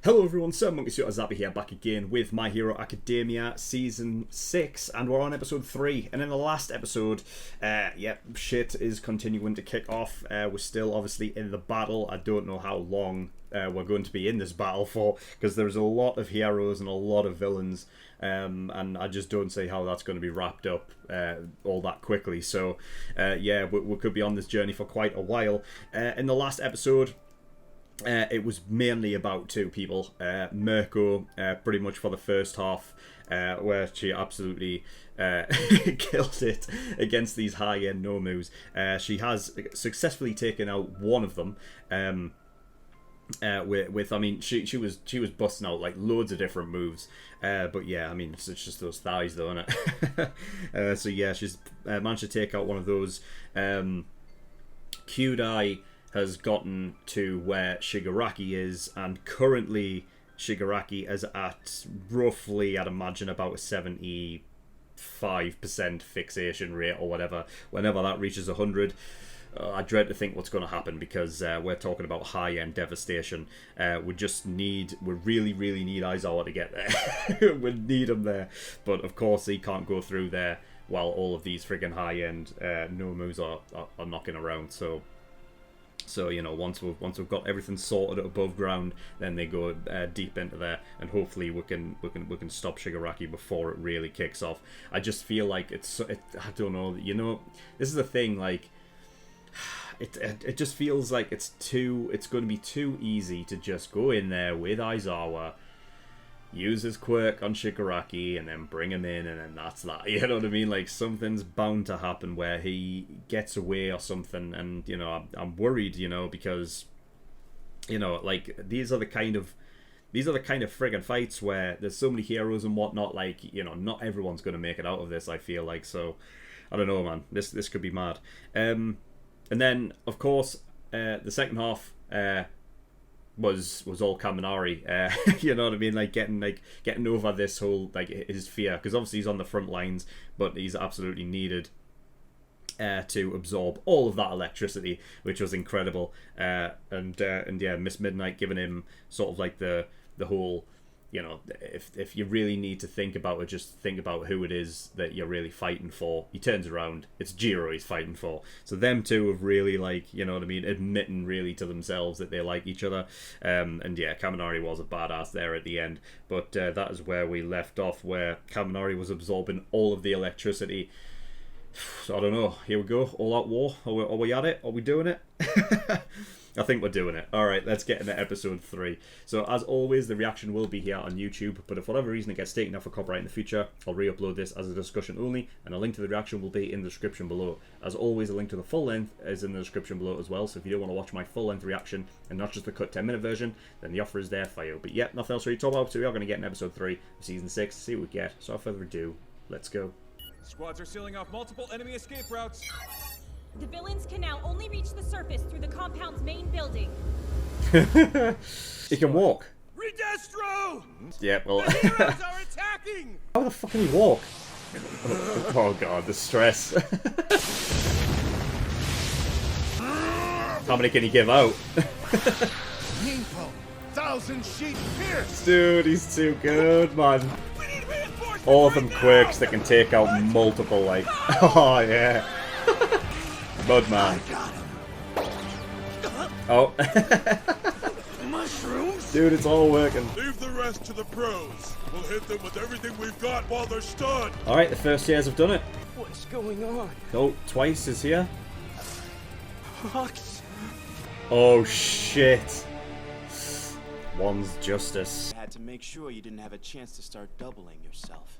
Hello everyone, SirMonkeySuit Zappy here, back again with My Hero Academia Season 6, and we're on Episode 3, and in the last episode, shit is continuing to kick off. We're still obviously in the battle. I don't know how long we're going to be in this battle for, because there's a lot of heroes and a lot of villains, and I just don't see how that's going to be wrapped up all that quickly. So, we could be on this journey for quite a while. In the last episode, it was mainly about two people. Mirko, pretty much for the first half, where she absolutely killed it against these high-end Nomus. She has successfully taken out one of them. I mean, she was busting out like loads of different moves. But yeah, I mean, it's just those thighs, though, isn't it? So yeah, she's managed to take out one of those. Kyudai has gotten to where Shigaraki is, and currently Shigaraki is at roughly, I'd imagine, about a 75% fixation rate or whatever. Whenever that reaches 100, I dread to think what's going to happen, because we're talking about high-end devastation. We really, really need Aizawa to get there. We need him there, but of course he can't go through there while all of these friggin' high-end Nomus are knocking around. So you know, once we've got everything sorted above ground, then they go deep into there, and hopefully we can stop Shigaraki before it really kicks off. I just feel like I don't know. You know, this is the thing. Like, it just feels like it's going to be too easy to just go in there with Aizawa, use his quirk on Shigaraki, and then bring him in, and then that's that. You know what I mean? Like, something's bound to happen where he gets away or something, and, you know, I'm worried, you know, because, you know, like, these are the kind of friggin' fights where there's so many heroes and whatnot. Like, you know, not everyone's going to make it out of this, I feel like. So, I don't know, man. This could be mad. And then, of course, the second half, was all Kaminari, you know what I mean, like getting over this whole, like, his fear, because obviously he's on the front lines, but he's absolutely needed to absorb all of that electricity, which was incredible. And yeah, Miss Midnight giving him sort of like the whole, you know, if you really need to think about it, just think about who it is that you're really fighting for. He turns around, it's Jiro he's fighting for. So them two have really, like, you know what I mean, admitting really to themselves that they like each other. And yeah, Kaminari was a badass there at the end. But that is where we left off, where Kaminari was absorbing all of the electricity. So I don't know, here we go, all out war. Are we at it? Are we doing it? I think we're doing it. Alright, let's get into episode 3. So, as always, the reaction will be here on YouTube, but if for whatever reason it gets taken off for copyright in the future, I'll re-upload this as a discussion only, and a link to the reaction will be in the description below. As always, a link to the full length is in the description below as well, so if you don't want to watch my full-length reaction, and not just the cut 10-minute version, then the offer is there for you. But yeah, nothing else really to talk about, so we are going to get in episode 3 of Season 6, see what we get. So, without further ado, let's go. Squads are sealing off multiple enemy escape routes. The villains can now only reach the surface through the compound's main building. He can walk. Redestro! Yeah, well... The heroes are attacking! How the fuck can he walk? Oh god, the stress. How many can he give out? Ninpo, 1,000 sheet pierce! Dude, he's too good, man. All of them quirks that can take out multiple, like... Oh, yeah. Mudman. Oh. Mushrooms? Dude, it's all working. Leave the rest to the pros. We'll hit them with everything we've got while they're stunned. Alright, the first years have done it. What's going on? Oh, Twice is here. Hawks. Oh, shit. One's justice. Had to make sure you didn't have a chance to start doubling yourself.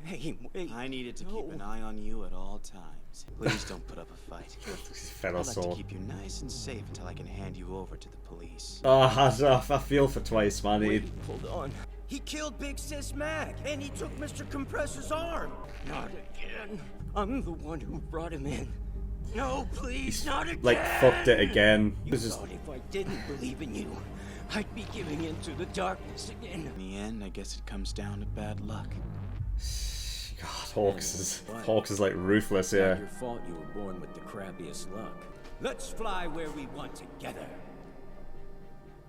Hey, wait. I needed to keep an eye on you at all times. Please don't put up a fight. Fellow I'd like soul. to keep you nice and safe until I can hand you over to the police. Oh, I feel for Twice, man. Wait, hold on. He killed Big Sis Mac, and he took Mr. Compressor's arm. Not again. I'm the one who brought him in. No, please, not again. Like, fucked it again. You This is... thought if I didn't believe in you, I'd be giving in to the darkness again. In the end, I guess it comes down to bad luck. God, Hawks is like ruthless, yeah. Not your fault you were born with the crappiest luck. Let's fly where we want together.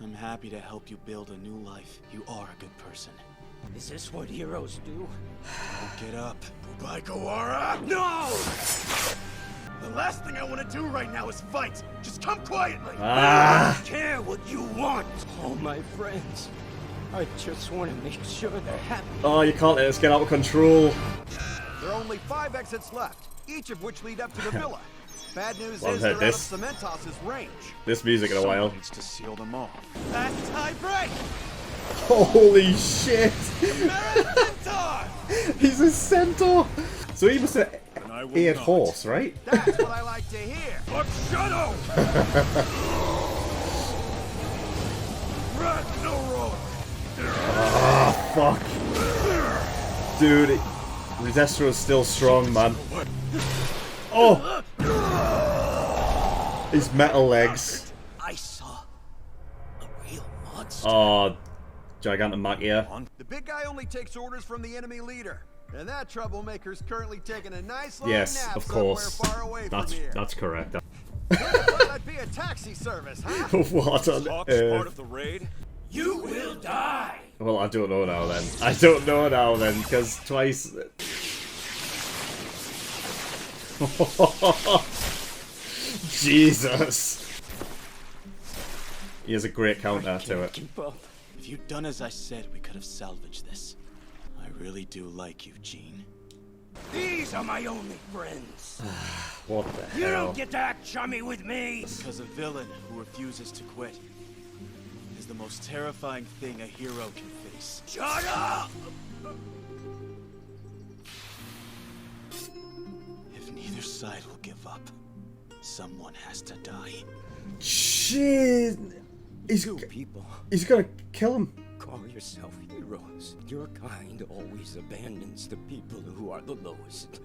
I'm happy to help you build a new life. You are a good person. Is this what heroes do? Now get up. Bye, Gawara! No! The last thing I want to do right now is fight. Just come quietly. I don't care what you want. All my friends. I just want to make sure they're happy. Oh, you can't let us get out of control. There are only 5 exits left, each of which lead up to the villa. Bad news Well, is I've they're heard out of Cementos' range. This music in a while. Someone needs to seal them off. Last tie break! Holy shit! Centaur! He's a centaur! So he must have I will eared not. horse, right? That's what I like to hear. But Shadow! Ragnarok! Fuck. Dude, Redestro's still strong, man. Oh! His metal legs. I saw a real monster. Oh, Gigantomachia. The big guy only takes orders from the enemy leader. And that troublemaker's currently taking a nice long Yes, nap of somewhere course. far away from here. That's correct. That'd be a taxi service, huh? What on Hawk's part earth? of the raid? You will die. Well, I don't know now then. I don't know now then, because twice... Jesus! He has a great counter to it. Keep up. If you'd done as I said, we could have salvaged this. I really do like you, Gene. These are my only friends. What the You hell? don't get to act chummy with me. Because a villain who refuses to quit is the most terrifying thing a hero can face. Shut up. If neither side will give up, someone has to die. Shit! You people He's gonna kill him. call yourself heroes. Your kind always abandons the people who are the lowest.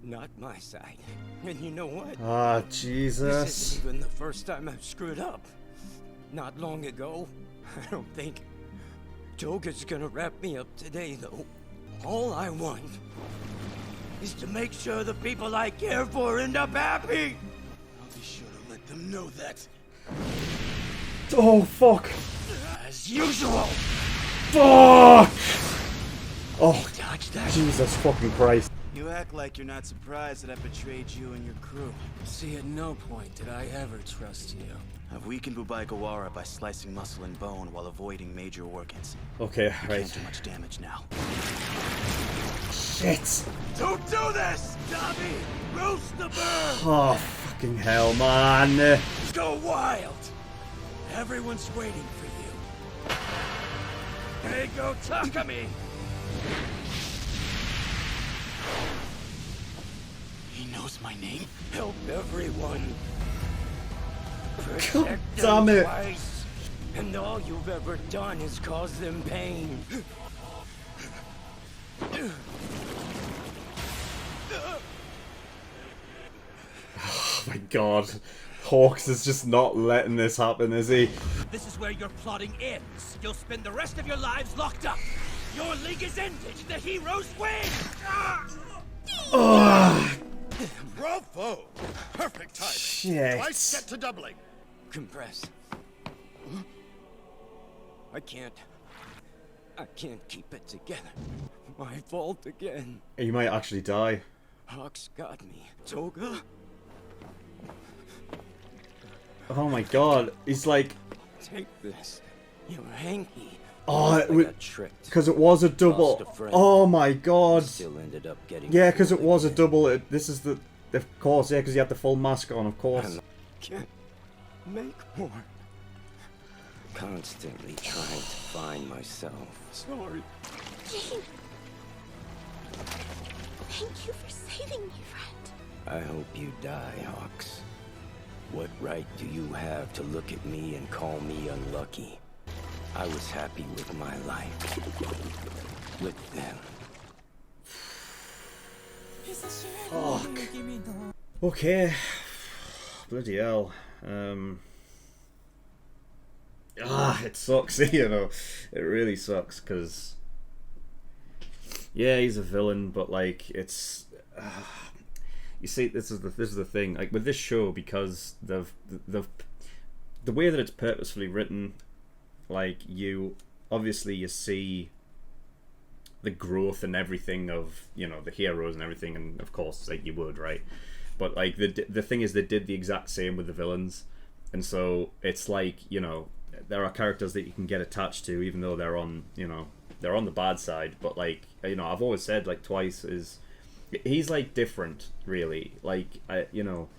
Not my side. And you know what? Ah, This Jesus. isn't even the first time I've screwed up. Not long ago, I don't think. Toga's gonna wrap me up today, though. All I want is to make sure the people I care for end up happy. I'll be sure to let them know that. Oh, fuck. As usual. Fuck! Oh, Dodge that. Jesus fucking Christ. You act like you're not surprised that I betrayed you and your crew. See, at no point did I ever trust you. I've weakened Bubai Gawara by slicing muscle and bone while avoiding major organs. Okay, You right. can't do much damage now. Shit! Don't do this! Dobby! Roast the bird! Oh, fucking hell, man. Go wild! Everyone's waiting for you. Hey, go Takami! He knows my name? Help everyone. God Protect damn them it. twice. And all you've ever done is cause them pain. Oh my god. Hawks is just not letting this happen, is he? This is where your plotting ends. You'll spend the rest of your lives locked up. Your league is ended. The heroes win! Bravo! Perfect timing. Shit. Twice set to doubling. Compress. I can't keep it together. My fault again. He might actually die. Hawks got me. Toga? Oh my god. He's like... Take this. You're hanky. Oh, I it got tricked. because it was a double. Lost a friend. Oh my god. Still ended up getting. Yeah, because it fooled was a again. double. This is the... Of course, yeah, because he had the full mask on, of course. Can't make more. Constantly trying to find myself. Sorry. Gene! Thank you for saving me, friend. I hope you die, Hawks. What right do you have to look at me and call me unlucky? I was happy with my life. With them. Fuck. Okay. Bloody hell. It sucks, you know. It really sucks, because... Yeah, he's a villain, but, like, it's... you see, this is the thing. Like, with this show, because they've the way that it's purposefully written, like, you see the growth and everything of, you know, the heroes and everything, and of course, like, you would, right? But like the thing is, they did the exact same with the villains, and so it's like, you know, there are characters that you can get attached to, even though they're on, you know, they're on the bad side. But like, you know, I've always said, like, Twice he's like different, really. Like, you know,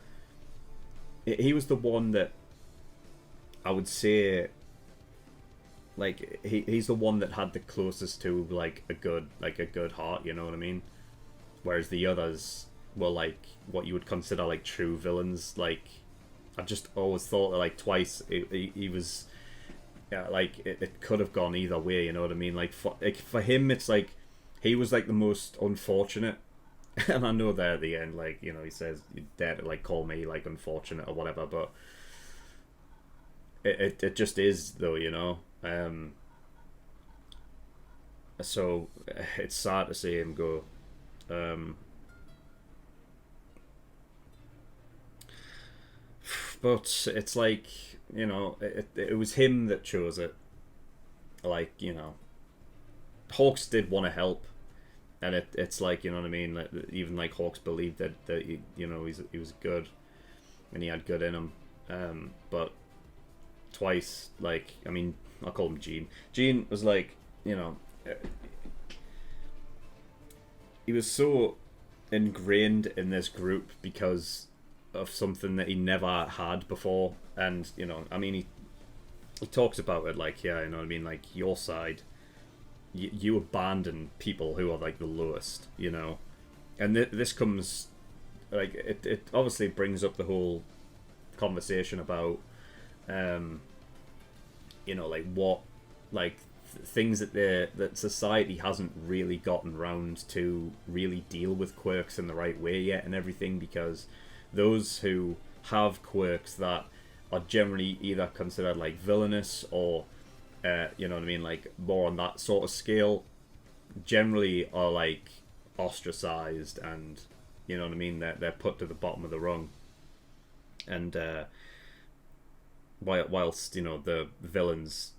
he was the one that I would say, like, he's the one that had the closest to like a good heart, you know what I mean? Whereas the others were like what you would consider like true villains. Like, I've just always thought that, like, Twice, he was, like, it could have gone either way, you know what I mean? Like, for him, it's like he was like the most unfortunate. And I know there at the end, like, you know, he says, "You dare to like call me like unfortunate or whatever," but it just is, though, you know. So it's sad to see him go. But it's like, you know, it was him that chose it. Like, you know, Hawks did want to help, and it's like, you know what I mean. Like, even like Hawks believed that he, you know, he was good, and he had good in him. But Twice, like, I mean, I'll call him Gene. Gene was like, you know, he was so ingrained in this group because of something that he never had before. And, you know, I mean, he talks about it like, yeah, you know what I mean, like, your side, you abandon people who are like the lowest, you know. And this comes, like, it obviously brings up the whole conversation about, you know, like, what, like, things that society hasn't really gotten round to really deal with quirks in the right way yet and everything, because those who have quirks that are generally either considered like villainous or you know what I mean, like more on that sort of scale, generally are like ostracized, and you know what I mean, they're put to the bottom of the rung. And whilst, you know, the villains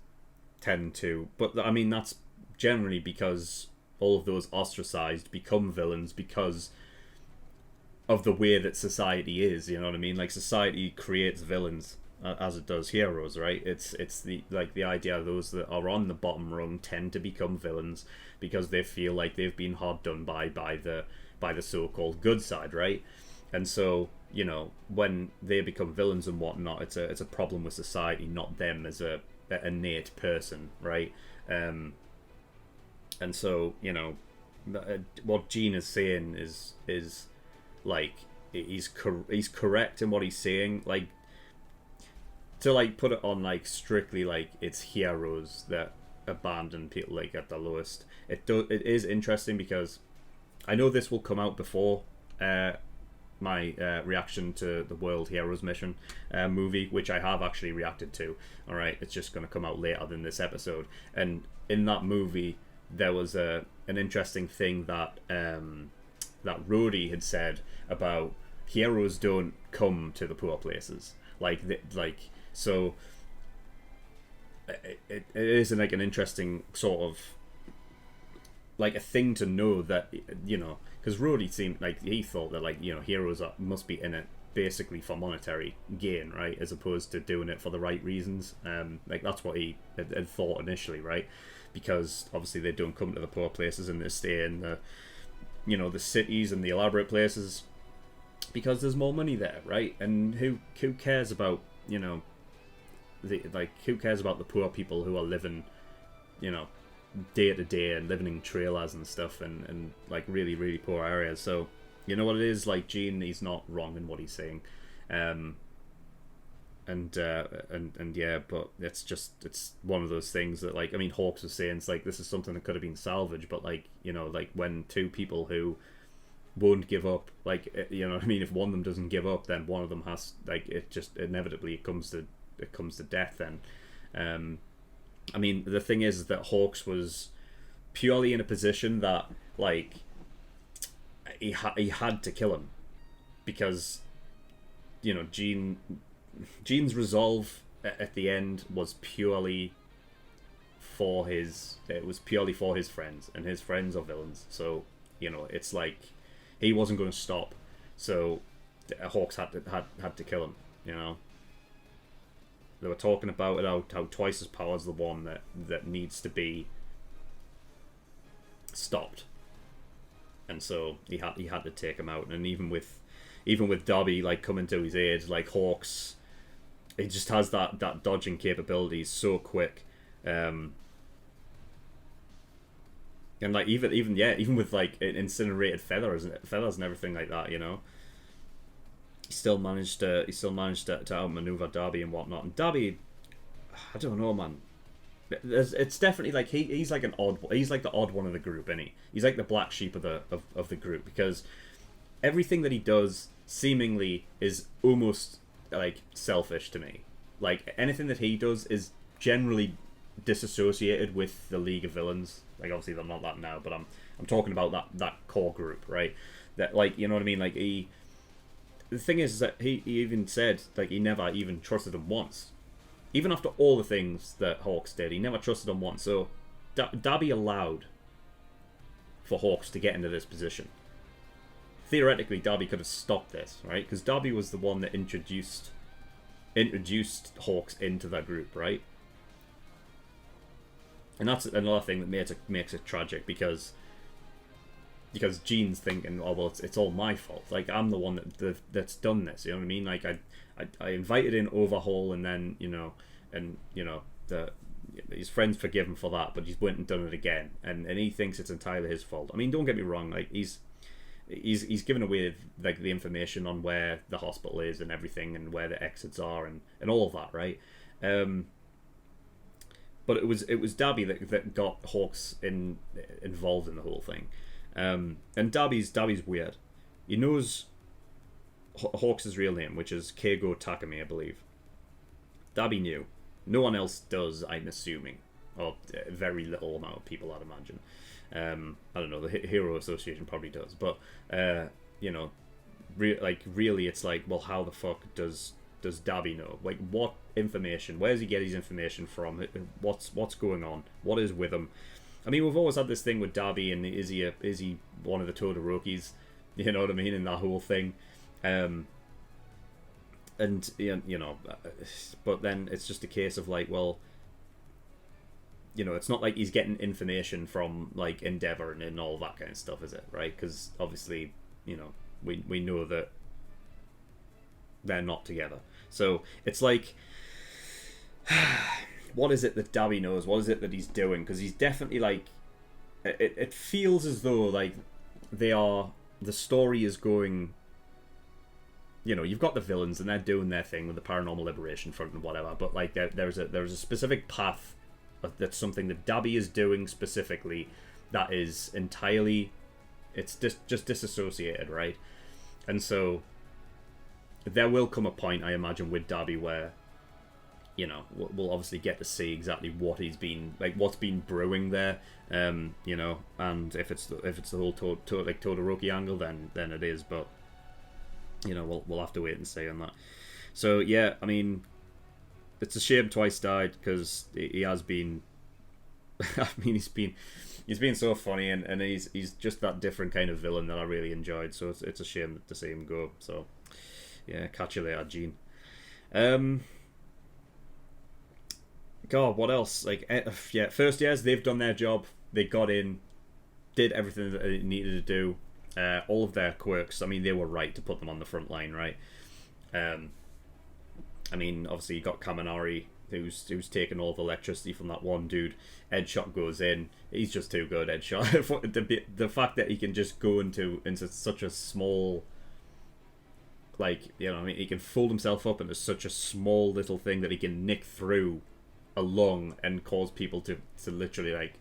tend to, but I mean, that's generally because all of those ostracized become villains because of the way that society is, you know what I mean? Like, society creates villains as it does heroes, right? It's the, like, the idea of those that are on the bottom rung tend to become villains because they feel like they've been hard done by the so-called good side, right? And so, you know, when they become villains and whatnot, it's a problem with society, not them as a innate person, right? And so, you know, what Gene is saying is like, he's correct in what he's saying. Like, to like put it on like strictly like it's heroes that abandon people like at the lowest. It is interesting because I know this will come out before my reaction to the World Heroes Mission movie, which I have actually reacted to. All right, it's just going to come out later than this episode. And in that movie, there was an interesting thing that that Rhodey had said about heroes don't come to the poor places. So it is like an interesting sort of like a thing to know, that, you know, because Rhodey seemed like he thought that, like, you know, heroes must be in it basically for monetary gain, right, as opposed to doing it for the right reasons. Like, that's what he had thought initially, right? Because obviously they don't come to the poor places and they stay in the, you know, the cities and the elaborate places because there's more money there, right? And who cares about, you know, who cares about the poor people who are living, you know, day to day and living in trailers and stuff and like really, really poor areas. So, you know what it is, like, Gene, he's not wrong in what he's saying. And yeah, but it's one of those things that, like, I mean, Hawks was saying, it's like, this is something that could have been salvaged, but, like, you know, like, when two people who won't give up, like, you know what I mean, if one of them doesn't give up, then one of them has, like, it just inevitably comes to death then. I mean, the thing is that Hawks was purely in a position that, like, he had to kill him because, you know, Gene's resolve at the end was purely for his. It was purely for his friends, and his friends are villains. So it's like he wasn't going to stop. So Hawks had to kill him. They were talking about it, how twice as power is the one that needs to be stopped, and so he had to take him out. And even with Darby like coming to his aid, like Hawks, he just has that dodging capabilities so quick, and like even with like incinerated feathers and everything like that, he still managed to outmaneuver Darby and whatnot. And Darby, I don't know, man. It's definitely like he's like he's like the odd one of the group, isn't he? He's like the black sheep of the group, because everything that he does seemingly is almost like selfish to me. Like anything that he does is generally disassociated with the League of Villains. Like obviously they're not that now, but I'm talking about that core group, right? That, like, you know what I mean? Like the thing is that he even said like he never even trusted him once. Even after all the things that Hawks did, he never trusted him once. So Darby allowed for Hawks to get into this position. Theoretically, Darby could have stopped this, right? Because Darby was the one that introduced Hawks into that group, right? And that's another thing that makes it tragic, because Gene's thinking, oh well, it's all my fault. Like I'm the one that's done this. You know what I mean? Like I invited in Overhaul, and then his friends forgive him for that, but he's went and done it again, and he thinks it's entirely his fault. I mean, don't get me wrong. Like he's given away like the information on where the hospital is and everything, and where the exits are, and all of that, right? But it was Darby that got Hawks involved in the whole thing. And Darby's weird. He knows Hawks' real name, which is Keigo Takumi, I believe. Darby knew. No one else does, I'm assuming. Or very little amount of people, I'd imagine. I don't know, the Hero Association probably does. But, really it's like, well, how the fuck does Darby know? Like, what information? Where does he get his information from? What's going on? What is with him? I mean, we've always had this thing with Darby, and is he one of the Todorokis? You know what I mean? In that whole thing. But then it's just a case of like, well, it's not like he's getting information from like Endeavor and all that kind of stuff, is it? Right? Because obviously, we know that they're not together. So it's like, what is it that Darby knows? What is it that he's doing? Because he's definitely like, it feels as though like the story is going. You've got the villains and they're doing their thing with the Paranormal Liberation Front and whatever, but like there's a specific path that's something that Darby is doing specifically that is entirely, it's just disassociated, right? And so there will come a point, I imagine, with Darby where we'll obviously get to see exactly what what's been brewing there, and if it's the whole Todoroki angle, then it is, but we'll have to wait and see on that. So yeah, I mean, it's a shame Twice died, because he has been. I mean, he's been so funny, and he's just that different kind of villain that I really enjoyed. So it's a shame to see him go. So yeah, catch you later, Gene. God, what else? Like, yeah, First Years, they've done their job. They got in, did everything that they needed to do. All of their quirks, I mean, they were right to put them on the front line, right? I mean, obviously you got Kaminari, who's taking all the electricity from that one dude. Edshot goes in. He's just too good, Edshot. the fact that he can just go into such a small, like, I mean, he can fold himself up into such a small little thing that he can nick through a lung and cause people to literally, like,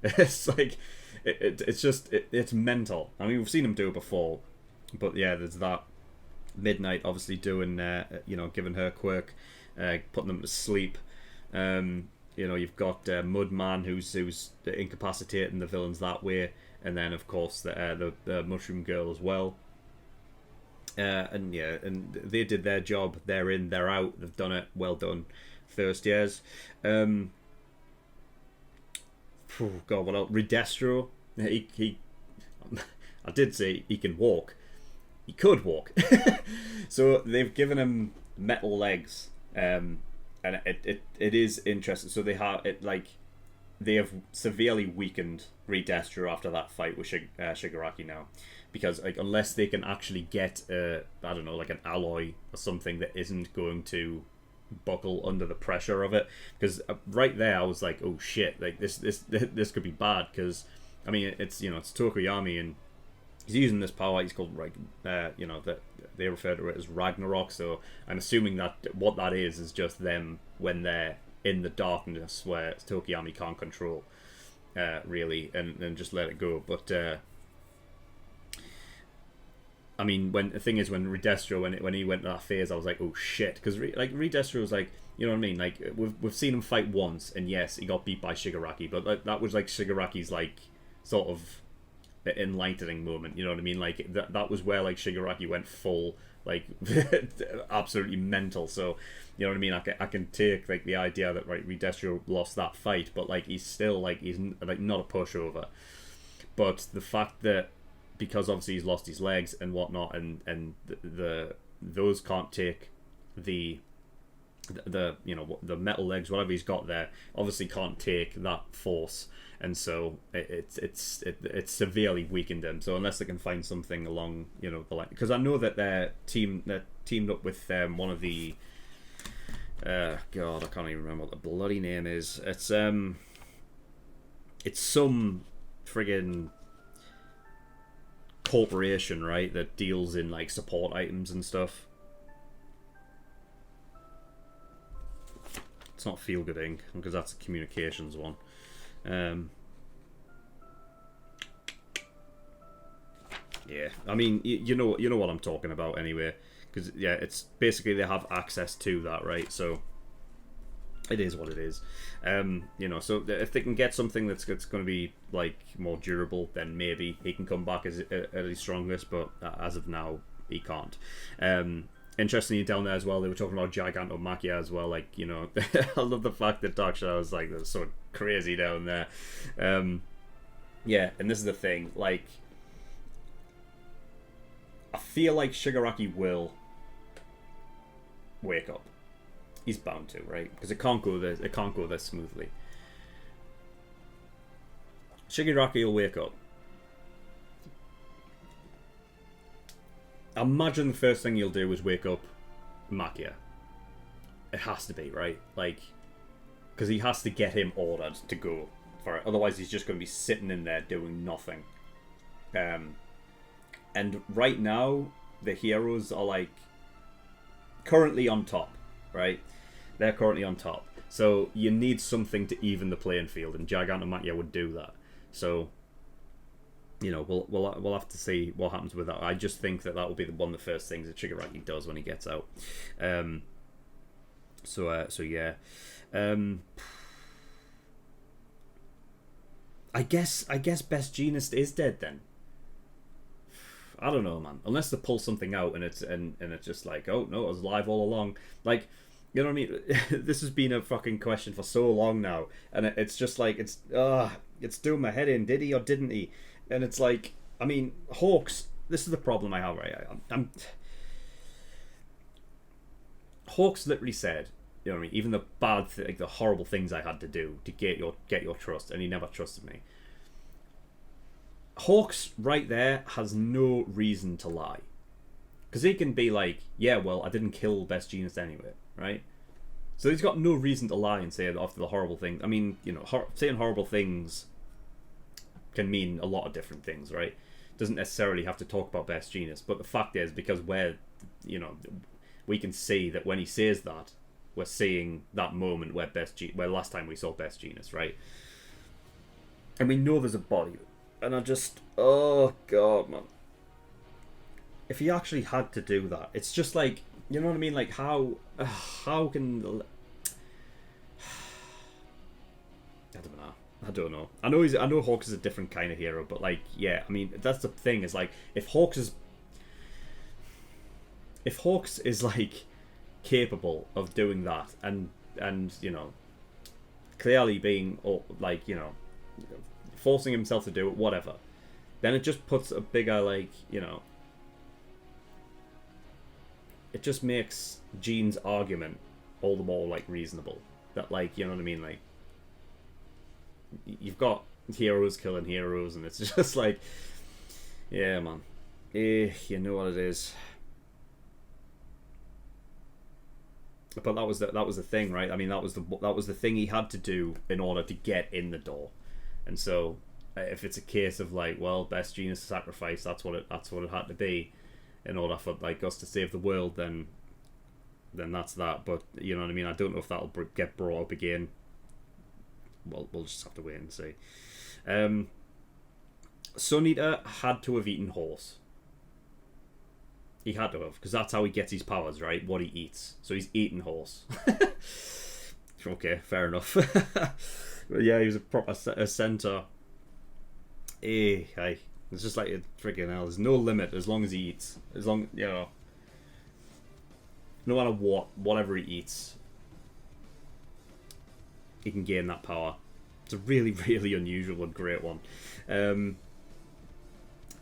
it's like, it's mental. I mean, we've seen him do it before, but yeah, there's that. Midnight obviously doing, giving her quirk, putting them to sleep. You've got Mudman who's incapacitating the villains that way, and then of course the Mushroom Girl as well. And they did their job. They're in, they're out. They've done it. Well done. first years. Oh God, what else? Redestro. He I did say he can walk. He could walk. So they've given him metal legs, and it is interesting. So they have it like they have severely weakened Redestro after that fight with Shigaraki now, because like unless they can actually get I don't know, like an alloy or something that isn't going to buckle under the pressure of it, because right there I was like, oh shit, like this could be bad, because I mean it's it's Tokoyami and he's using this power. He's called that they refer to it as Ragnarok. So I'm assuming that what that is just them when they're in the darkness where Tokoyami can't control really, and just let it go. But I mean, when Redestro when he went to that phase, I was like, oh shit, because Redestro was like, you know what I mean, like we've seen him fight once, and yes, he got beat by Shigaraki, but that was like Shigaraki's like sort of enlightening moment, you know what I mean, like that was where like Shigaraki went full like absolutely mental. So you know what I mean, I can take like the idea that Redestro lost that fight, but like he's still like he's like not a pushover. But the fact that because obviously he's lost his legs and whatnot, and those can't take the metal legs, whatever he's got there, obviously can't take that force, and so it's severely weakened him. So unless they can find something along the line, because I know that they're teamed up with one of the God, I can't even remember what the bloody name is. It's some friggin' corporation, right, that deals in like support items and stuff. It's not Feel Good Inc. because that's a communications one. Yeah, I mean, you know what I'm talking about anyway, because yeah, it's basically they have access to that, right? So it is what it is. So if they can get something that's going to be like more durable, then maybe he can come back at his strongest. But as of now, he can't. Interestingly, down there as well, they were talking about Gigantomachia as well. Like, I love the fact that Dark Shadow is like they're so crazy down there. Yeah, and this is the thing. Like, I feel like Shigaraki will wake up. He's bound to, right? Because it can't go this smoothly. Shigaraki will wake up. I imagine the first thing he'll do is wake up Makia. It has to be, right? Like, because he has to get him ordered to go for it. Otherwise, he's just going to be sitting in there doing nothing. And right now, the heroes are like currently on top, right? They're currently on top. So you need something to even the playing field, and Gigantomachia would do that. So we'll have to see what happens with that. I just think that will be one of the first things that Shigaraki does when he gets out. So yeah. I guess Best Jeanist is dead then. I don't know, man. Unless they pull something out and it's just like, oh no, I was alive all along. Like, you know what I mean? This has been a fucking question for so long now, and it's just like it's doing my head in. Did he or didn't he? And it's like, I mean, Hawks. This is the problem I have, right? Hawks literally said, you know what I mean? Even the the horrible things I had to do to get your trust, and he never trusted me. Hawks right there has no reason to lie, because he can be like, yeah, well, I didn't kill Best Jeanist anyway, right? So he's got no reason to lie and say after the horrible thing. I mean, saying horrible things can mean a lot of different things, right? Doesn't necessarily have to talk about Best Jeanist, but the fact is, because we can see that when he says that, we're seeing that moment where last time we saw Best Jeanist, right? And we know there's a body, and I just, oh god, man. If he actually had to do that, it's just like, you know what I mean? Like, how can I don't know. I know Hawks is a different kind of hero, but like, yeah, I mean, that's the thing, is like, if Hawks is like capable of doing that and and you know, clearly being like, you know, forcing himself to do it, whatever, then it just puts a bigger, like, you know, it just makes Jean's argument all the more like reasonable. That, like, you know what I mean, like, you've got heroes killing heroes, and it's just like, yeah, man, you know what it is. But that was the thing, right? I mean, that was the thing he had to do in order to get in the door. And so, if it's a case of like, well, best genius sacrifice, that's what it had to be, in order for like us to save the world, then that's that. But you know what I mean? I don't know if that'll get brought up again. Well, we'll just have to wait and see. Sun Eater had to have eaten horse. He had to have, because that's how he gets his powers, right? What he eats. So he's eating horse. Okay, fair enough. But yeah, he was a proper centaur. Hey, it's just like a freaking hell. There's no limit as long as he eats. As long, you know, no matter whatever he eats, he can gain that power. It's a really, really unusual and great one.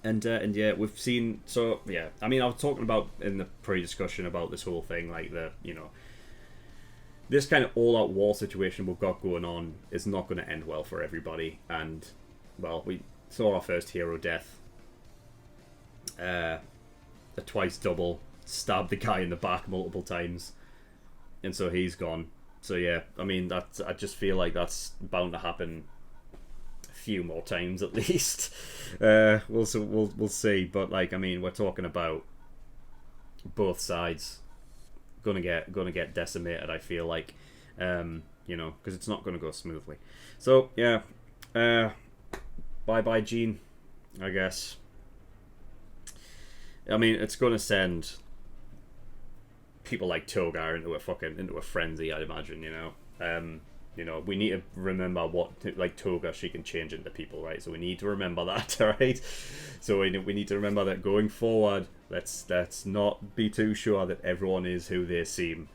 And yeah, we've seen, so yeah, I mean, I was talking about in the pre-discussion about this whole thing, like, the, you know, this kind of all-out war situation we've got going on is not going to end well for everybody. And, well, we saw our first hero death, a twice double, stabbed the guy in the back multiple times, and so he's gone. So yeah, I mean, I just feel like that's bound to happen few more times at least. We'll see, but like, I mean, we're talking about both sides gonna get decimated, I feel like, you know, because it's not gonna go smoothly. So yeah, bye bye Jean, I guess. I mean, it's gonna send people like Toga into a frenzy, I'd imagine, you know. You know, we need to remember like Toga, she can change into people, right? So we need to remember that, right? So we need to remember that going forward, let's not be too sure that everyone is who they seem,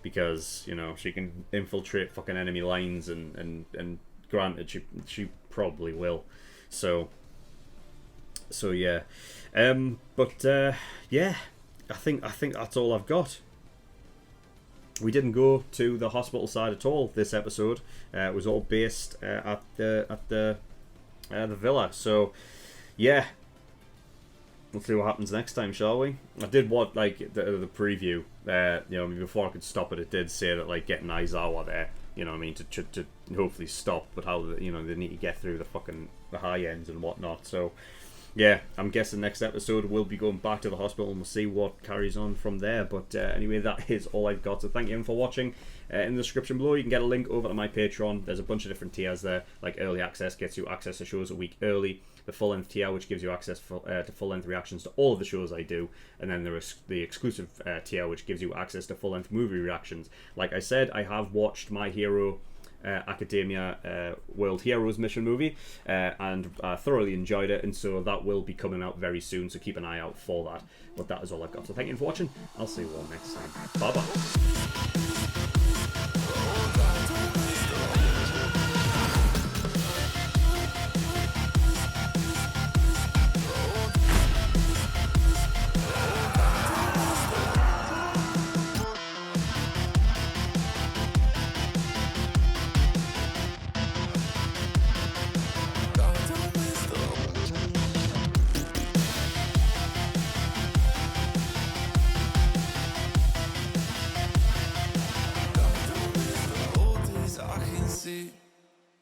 because, you know, she can infiltrate fucking enemy lines, and granted, she probably will. So yeah, but yeah, I think that's all I've got. We didn't go to the hospital side at all this episode. It was all based at the villa. So yeah, we'll see what happens next time, shall we? I did want, like, the preview. You know, before I could stop it, it did say that, like, getting Aizawa there, you know what I mean, to hopefully stop. But how, you know, they need to get through the high ends and whatnot. So yeah, I'm guessing next episode we'll be going back to the hospital, and we'll see what carries on from there. But anyway, that is all I've got. So thank you for watching. In the description below, you can get a link over to my Patreon. There's a bunch of different tiers there. Like, early access gets you access to shows a week early. The full-length tier, which gives you access to full-length reactions to all of the shows I do. And then there is the exclusive tier, which gives you access to full-length movie reactions. Like I said, I have watched My Hero Academia World Heroes mission movie, and thoroughly enjoyed it, and so that will be coming out very soon, so keep an eye out for that. But that is all I've got. So thank you for watching. I'll see you all next time. Bye bye.